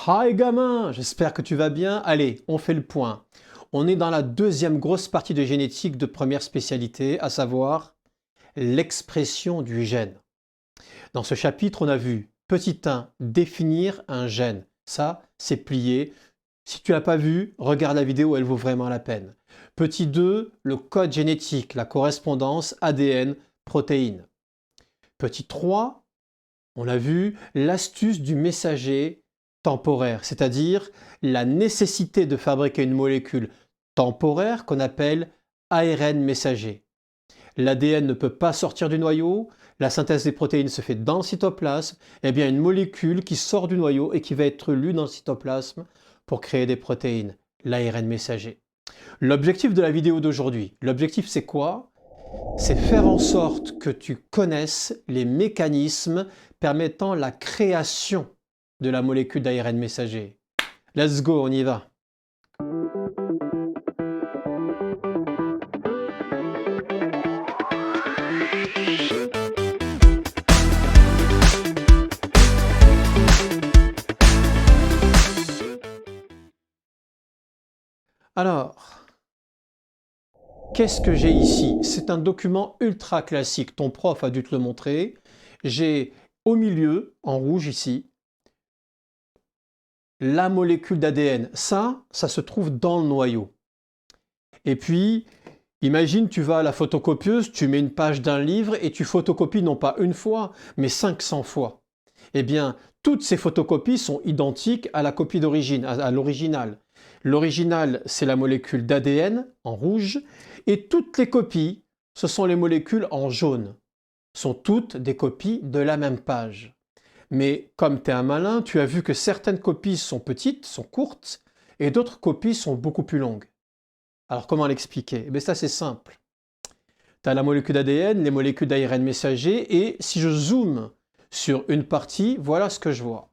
Hi gamin, j'espère que tu vas bien. Allez, on fait le point. On est dans la deuxième grosse partie de génétique de première spécialité, à savoir l'expression du gène. Dans ce chapitre, on a vu, petit 1, définir un gène. Ça, c'est plié. Si tu l'as pas vu, regarde la vidéo, elle vaut vraiment la peine. Petit 2, le code génétique, la correspondance ADN-protéines. Petit 3, on a vu l'astuce du messager temporaire, c'est-à-dire la nécessité de fabriquer une molécule temporaire qu'on appelle ARN messager. L'ADN ne peut pas sortir du noyau, la synthèse des protéines se fait dans le cytoplasme, et bien une molécule qui sort du noyau et qui va être lue dans le cytoplasme pour créer des protéines, l'ARN messager. L'objectif de la vidéo d'aujourd'hui, l'objectif c'est quoi? C'est faire en sorte que tu connaisses les mécanismes permettant la création de la molécule d'ARN messager. Let's go, on y va. Alors, qu'est-ce que j'ai ici? C'est un document ultra classique, ton prof a dû te le montrer. J'ai au milieu, en rouge ici, la molécule d'ADN. Ça se trouve dans le noyau. Et puis, imagine, tu vas à la photocopieuse, tu mets une page d'un livre et tu photocopies non pas une fois, mais 500 fois. Eh bien, toutes ces photocopies sont identiques à la copie d'origine, à l'original. L'original, c'est la molécule d'ADN en rouge, et toutes les copies, ce sont les molécules en jaune. Sont toutes des copies de la même page. Mais comme tu es un malin, tu as vu que certaines copies sont petites, sont courtes, et d'autres copies sont beaucoup plus longues. Alors comment l'expliquer? Eh bien ça c'est simple. Tu as la molécule d'ADN, les molécules d'ARN messager, et si je zoome sur une partie, voilà ce que je vois.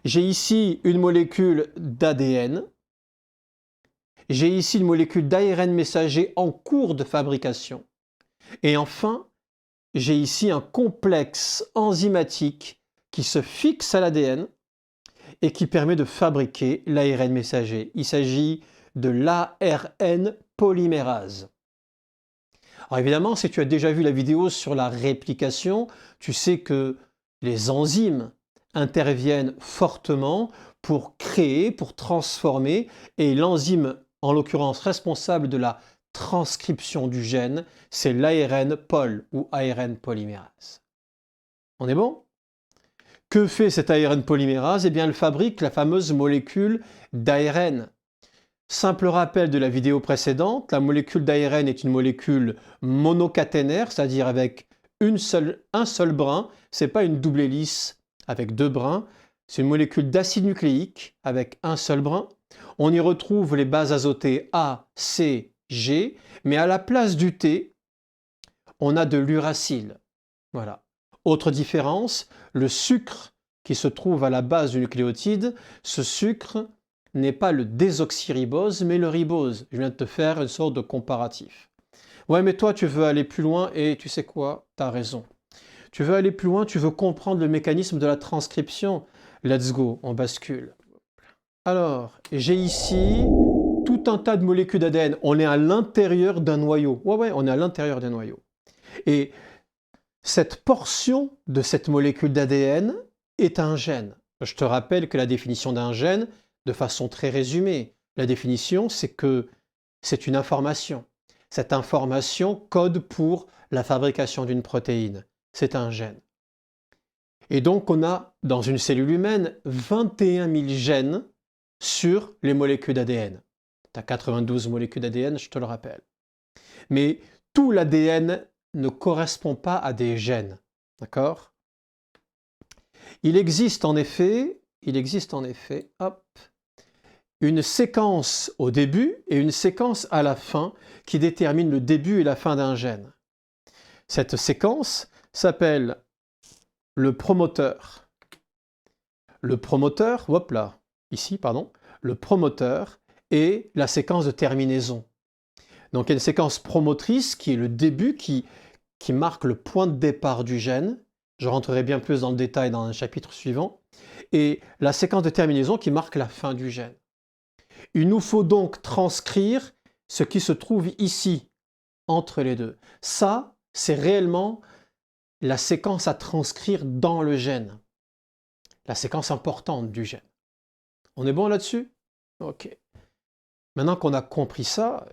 J'ai ici une molécule d'ADN, j'ai ici une molécule d'ARN messager en cours de fabrication, et enfin, j'ai ici un complexe enzymatique qui se fixe à l'ADN et qui permet de fabriquer l'ARN messager. Il s'agit de l'ARN polymérase. Alors évidemment, si tu as déjà vu la vidéo sur la réplication, tu sais que les enzymes interviennent fortement pour créer, pour transformer, et l'enzyme, en l'occurrence responsable de la transcription du gène, c'est l'ARN pol ou ARN polymérase. On est bon? Que fait cette ARN polymérase? Eh bien, elle fabrique la fameuse molécule d'ARN. Simple rappel de la vidéo précédente, la molécule d'ARN est une molécule monocaténaire, c'est-à-dire avec un seul brin, ce n'est pas une double hélice avec deux brins, c'est une molécule d'acide nucléique avec un seul brin. On y retrouve les bases azotées A, C, G, mais à la place du T, on a de l'uracile. Voilà. Autre différence, le sucre qui se trouve à la base du nucléotide, ce sucre n'est pas le désoxyribose, mais le ribose. Je viens de te faire une sorte de comparatif. Ouais, mais toi, tu veux aller plus loin et tu sais quoi? Tu as raison. Tu veux aller plus loin, tu veux comprendre le mécanisme de la transcription. Let's go, on bascule. Alors, j'ai ici tout un tas de molécules d'ADN. On est à l'intérieur d'un noyau. Ouais, on est à l'intérieur d'un noyau. Et cette portion de cette molécule d'ADN est un gène. Je te rappelle que la définition d'un gène, de façon très résumée, la définition, c'est que c'est une information. Cette information code pour la fabrication d'une protéine. C'est un gène. Et donc, on a, dans une cellule humaine, 21 000 gènes sur les molécules d'ADN. Tu as 92 molécules d'ADN, je te le rappelle. Mais tout l'ADN ne correspond pas à des gènes. D'accord? Il existe en effet, hop, une séquence au début et une séquence à la fin qui détermine le début et la fin d'un gène. Cette séquence s'appelle le promoteur. Le promoteur, hop là, ici, pardon, le promoteur est la séquence de terminaison. Donc il y a une séquence promotrice qui est le début, qui marque le point de départ du gène, Je rentrerai bien plus dans le détail dans un chapitre suivant. Et la séquence de terminaison qui marque la fin du gène. Il nous faut donc transcrire ce qui se trouve ici, entre les deux. Ça, c'est réellement la séquence à transcrire dans le gène. La séquence importante du gène. On est bon là-dessus? Ok. Maintenant qu'on a compris ça,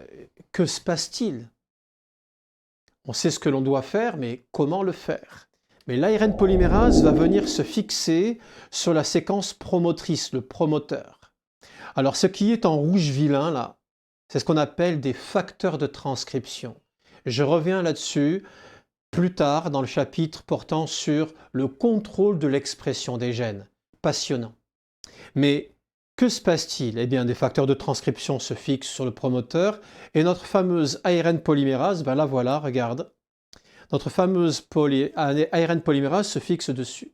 que se passe-t-il? On sait ce que l'on doit faire, mais comment le faire? Mais l'ARN polymérase va venir se fixer sur la séquence promotrice, le promoteur. Alors ce qui est en rouge vilain là, c'est ce qu'on appelle des facteurs de transcription. Je reviens là-dessus plus tard dans le chapitre portant sur le contrôle de l'expression des gènes. Passionnant. Mais que se passe-t-il? Eh bien, des facteurs de transcription se fixent sur le promoteur et notre fameuse ARN polymérase, ben la voilà, regarde. Notre fameuse ARN polymérase se fixe dessus.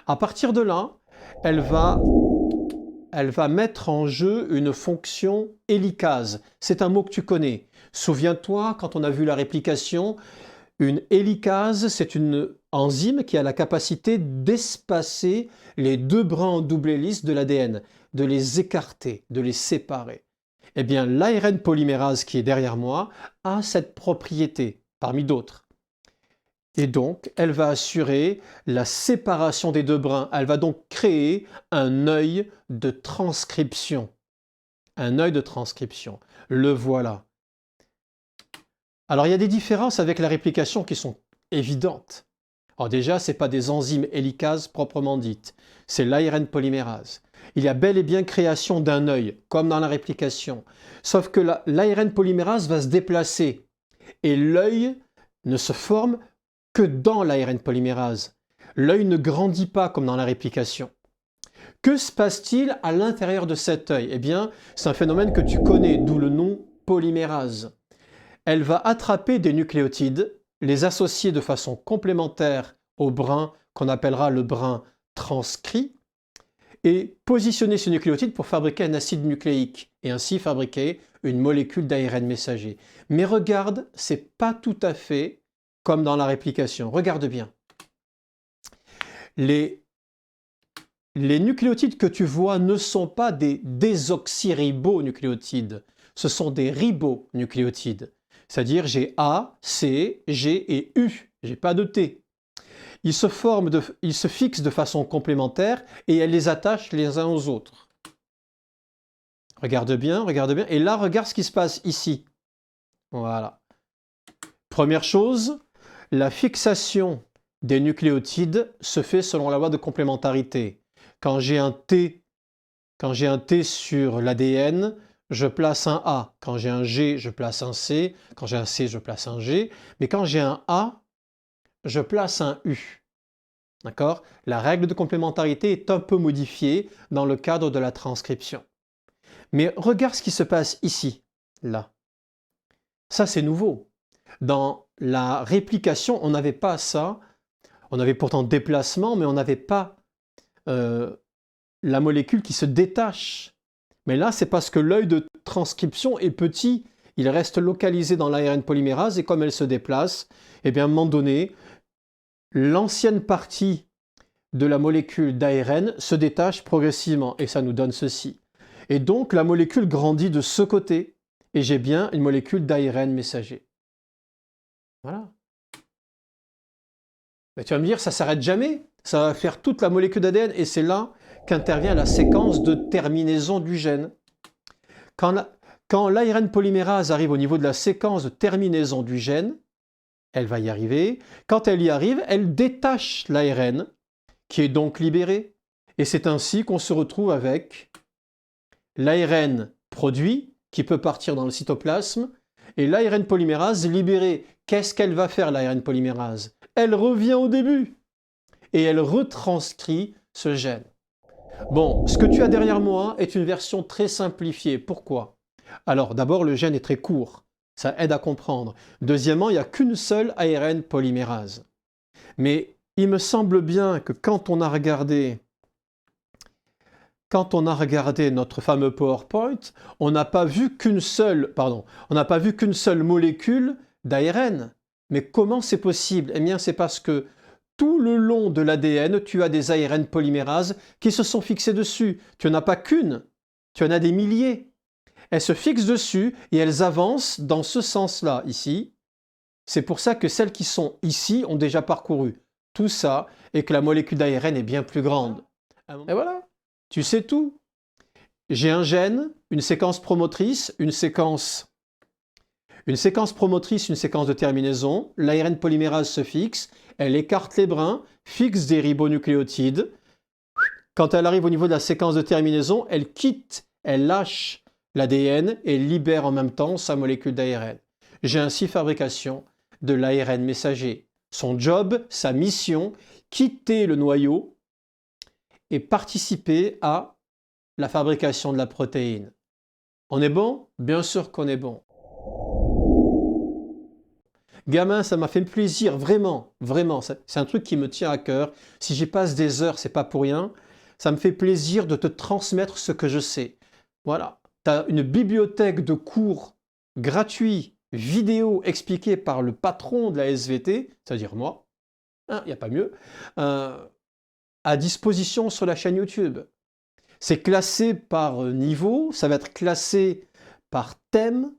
À partir de là, elle va mettre en jeu une fonction hélicase. C'est un mot que tu connais. Souviens-toi, quand on a vu la réplication, une hélicase, c'est une enzyme qui a la capacité d'espacer les deux brins en double hélice de l'ADN, de les écarter, de les séparer. Eh bien, l'ARN polymérase qui est derrière moi a cette propriété, parmi d'autres. Et donc, elle va assurer la séparation des deux brins. Elle va donc créer un œil de transcription. Un œil de transcription. Le voilà. Alors, il y a des différences avec la réplication qui sont évidentes. Alors déjà, ce n'est pas des enzymes hélicases proprement dites. C'est l'ARN polymérase. Il y a bel et bien création d'un œil, comme dans la réplication. Sauf que l'ARN polymérase va se déplacer. Et l'œil ne se forme que dans l'ARN polymérase. L'œil ne grandit pas comme dans la réplication. Que se passe-t-il à l'intérieur de cet œil? Eh bien, c'est un phénomène que tu connais, d'où le nom polymérase. Elle va attraper des nucléotides, les associer de façon complémentaire au brin qu'on appellera le brin transcrit, et positionner ces nucléotides pour fabriquer un acide nucléique, et ainsi fabriquer une molécule d'ARN messager. Mais regarde, c'est pas tout à fait comme dans la réplication. Regarde bien. Les nucléotides que tu vois ne sont pas des désoxyribonucléotides, ce sont des ribonucléotides. C'est-à-dire j'ai A, C, G et U, j'ai pas de T. Ils se fixent de façon complémentaire et elles les attachent les uns aux autres. Regarde bien, et là regarde ce qui se passe ici. Voilà. Première chose, la fixation des nucléotides se fait selon la loi de complémentarité. Quand j'ai un T sur l'ADN, je place un A. Quand j'ai un G, je place un C. Quand j'ai un C, je place un G. Mais quand j'ai un A, je place un U. D'accord? La règle de complémentarité est un peu modifiée dans le cadre de la transcription. Mais regarde ce qui se passe ici, là. Ça, c'est nouveau. Dans la réplication, on n'avait pas ça. On avait pourtant déplacement, mais on n'avait pas la molécule qui se détache. Mais là, c'est parce que l'œil de transcription est petit. Il reste localisé dans l'ARN polymérase et comme elle se déplace, eh bien, à un moment donné, l'ancienne partie de la molécule d'ARN se détache progressivement et ça nous donne ceci. Et donc, la molécule grandit de ce côté et j'ai bien une molécule d'ARN messager. Voilà. Mais tu vas me dire, ça ne s'arrête jamais. Ça va faire toute la molécule d'ADN et c'est là qu'intervient la séquence de terminaison du gène. Quand l'ARN polymérase arrive au niveau de la séquence de terminaison du gène, elle va y arriver. Quand elle y arrive, elle détache l'ARN, qui est donc libéré. Et c'est ainsi qu'on se retrouve avec l'ARN produit, qui peut partir dans le cytoplasme, et l'ARN polymérase libéré. Qu'est-ce qu'elle va faire, l'ARN polymérase? Elle revient au début et elle retranscrit ce gène. Bon, ce que tu as derrière moi est une version très simplifiée. Pourquoi? Alors, d'abord, le gène est très court. Ça aide à comprendre. Deuxièmement, il n'y a qu'une seule ARN polymérase. Mais il me semble bien que quand on a regardé notre fameux PowerPoint, on n'a pas vu qu'une seule molécule d'ARN. Mais comment c'est possible? Eh bien, c'est parce que Tout le long de l'ADN, tu as des ARN polymérases qui se sont fixés dessus. Tu n'en as pas qu'une, tu en as des milliers. Elles se fixent dessus et elles avancent dans ce sens-là, ici. C'est pour ça que celles qui sont ici ont déjà parcouru tout ça et que la molécule d'ARN est bien plus grande. Et voilà, tu sais tout. J'ai un gène, une séquence promotrice, une séquence promotrice, une séquence de terminaison. L'ARN polymérase se fixe, elle écarte les brins, fixe des ribonucléotides. Quand elle arrive au niveau de la séquence de terminaison, elle quitte, elle lâche l'ADN et libère en même temps sa molécule d'ARN. J'ai ainsi fabrication de l'ARN messager. Son job, sa mission, quitter le noyau et participer à la fabrication de la protéine. On est bon? Bien sûr qu'on est bon. Gamin, ça m'a fait plaisir, vraiment, vraiment. C'est un truc qui me tient à cœur. Si j'y passe des heures, c'est pas pour rien. Ça me fait plaisir de te transmettre ce que je sais. Voilà. Tu as une bibliothèque de cours gratuits, vidéos expliquées par le patron de la SVT, c'est-à-dire moi, il n'y a pas mieux, à disposition sur la chaîne YouTube. C'est classé par niveau, ça va être classé par thème.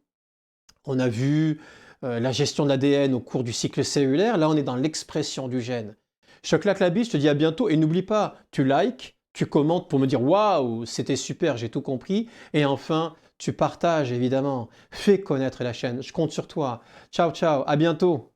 On a vu la gestion de l'ADN au cours du cycle cellulaire. Là, on est dans l'expression du gène. Je te claque la bise, je te dis à bientôt. Et n'oublie pas, tu likes, tu commentes pour me dire « Waouh, c'était super, j'ai tout compris ». Et enfin, tu partages, évidemment. Fais connaître la chaîne. Je compte sur toi. Ciao, ciao, à bientôt.